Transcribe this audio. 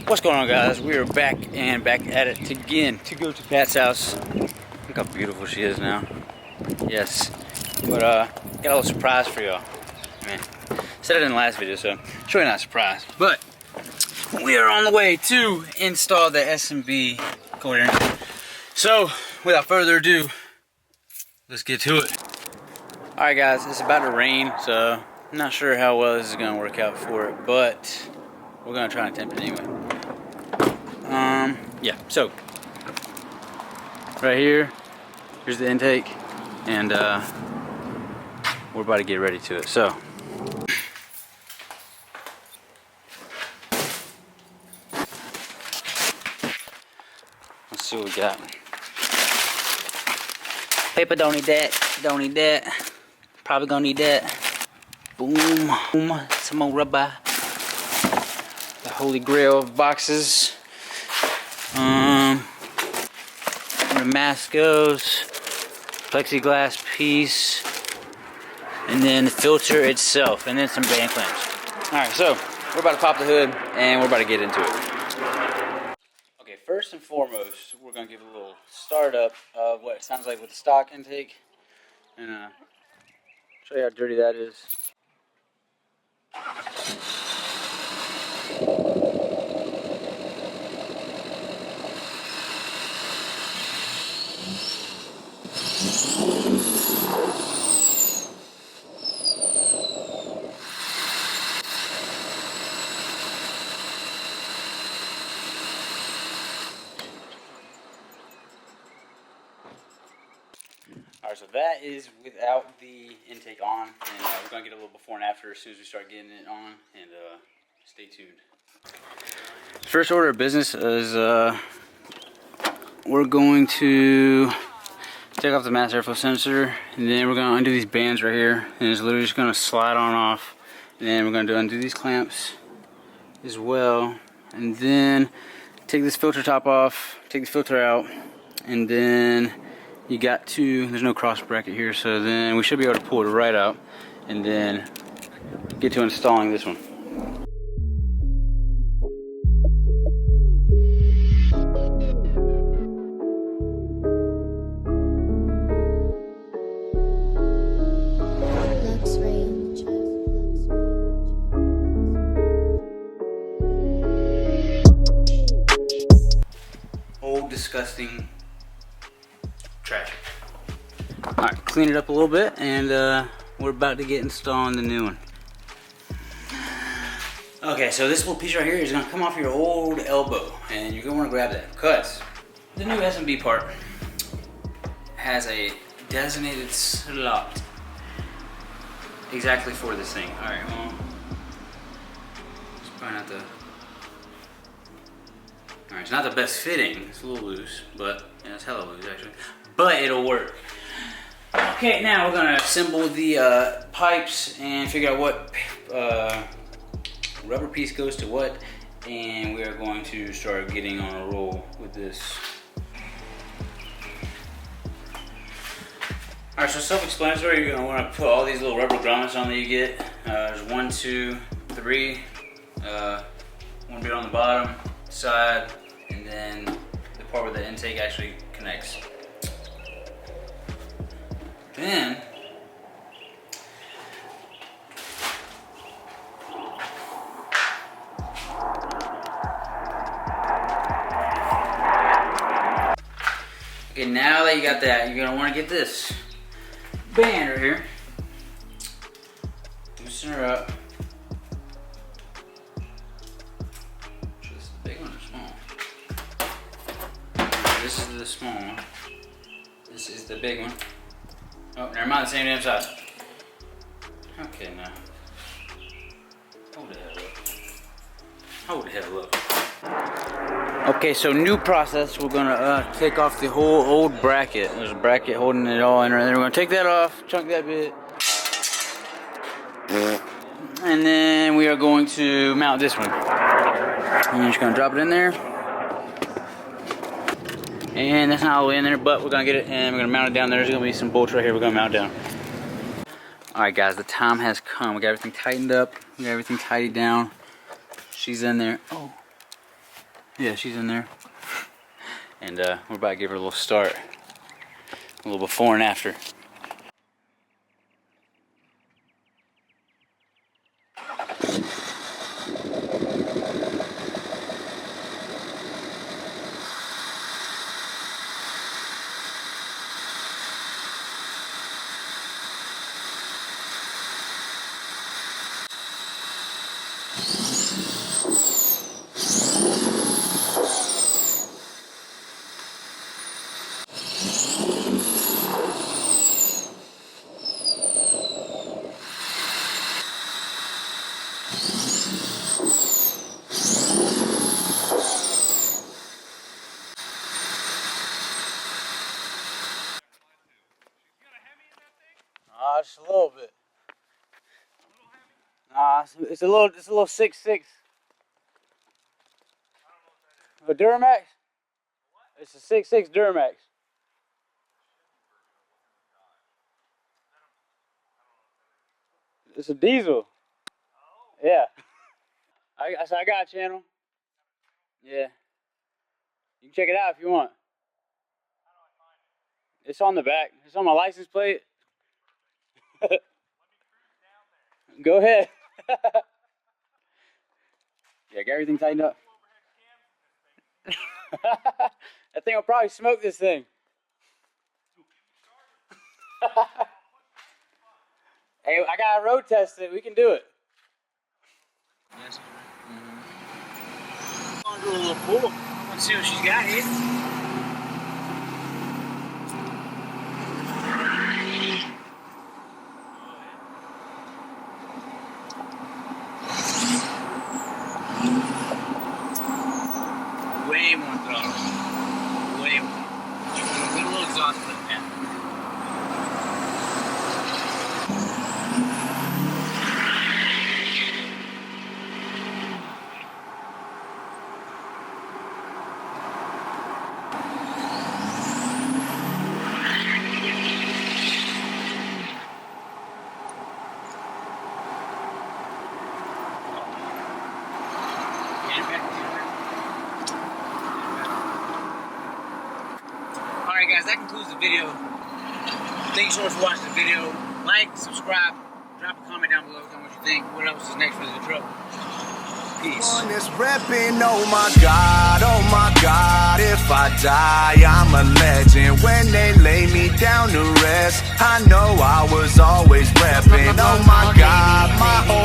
What's going on, guys? We are back at it again to go to Pat's house. Look how beautiful she is now. Yes. But got a little surprise for y'all. Man, said it in the last video, so sure not surprised. But we are on the way to install the S&B coherent. So without further ado, let's get to it. Alright guys, it's about to rain, so I'm not sure how well this is gonna work out for it, but we're gonna try and attempt it anyway. Yeah, so right here, here's the intake, and we're about to get ready to it. So let's see what we got. Paper don't need that, don't need that. Probably gonna need that. Boom, boom, some more rubber. The holy grail of boxes. The mask goes, plexiglass piece, and then the filter itself, and then some band clamps. Alright, so we're about to pop the hood and we're about to get into it. Okay, first and foremost, we're going to give a little startup of what it sounds like with the stock intake, and show you how dirty that is. Alright, so that is without the intake on, and we're going to get a little before and after as soon as we start getting it on, and stay tuned. First order of business is we're going to take off the mass airflow sensor, and then we're going to undo these bands right here, and it's literally just going to slide on off, and then we're going to undo these clamps as well, and then take this filter top off, take the filter out, and then you got to, there's no cross bracket here, so then we should be able to pull it right out and then get to installing this one. Old, disgusting trash. Alright, clean it up a little bit, and we're about to get installing the new one. Okay, so this little piece right here is going to come off your old elbow, and you're going to want to grab that, because the new S&B part has a designated slot exactly for this thing. Alright, well, it's probably not the... Alright, it's not the best fitting, it's a little loose, but, yeah, it's hella loose actually. But it'll work. Okay, now we're gonna assemble the pipes and figure out what rubber piece goes to what, and we are going to start getting on a roll with this. Alright, so self-explanatory, you're gonna wanna put all these little rubber grommets on that you get. There's 1, 2, 3, one bit on the bottom side, and then the part where the intake actually connects. Then okay, now that you got that, you're gonna want to get this band right here. Loosen her up. This is the big one or small? This is the small one. This is the big one. Oh, never mind, the same damn size. Okay, now. Hold the hell up. Hold the hell up. Okay, so new process. We're gonna take off the whole old bracket. There's a bracket holding it all in right there. We're gonna take that off, chunk that bit. And then we are going to mount this one. And you're just gonna drop it in there. And that's not all the way in there, but we're gonna get it and we're gonna mount it down there. There's gonna be some bolts right here we're gonna mount down. Alright guys, the time has come. We got everything tightened up. We got everything tidied down. She's in there. Oh. Yeah, she's in there. And we're about to give her a little start. A little before and after. Just a little bit. Nah, it's a little 6.6. A Duramax? It's a 6.6 Duramax. It's a diesel. Yeah. I got a channel. Yeah. You can check it out if you want. It's on the back. It's on my license plate. Go ahead. Yeah, got everything tightened up. That thing will probably smoke this thing. Hey, I gotta road test it. We can do it. Yes. I'm gonna do a little pull. Let's see what she's got here. Way more throttle. Way more. Get a little exhaust for that. Alright guys, that concludes the video. Thank you so much for watching the video. Like, subscribe, drop a comment down below, tell me what you think. What else is next for the truck? Peace. One is repping, oh my God, if I die, I'm a legend. When they lay me down to rest, I know I was always repping, oh my God, my whole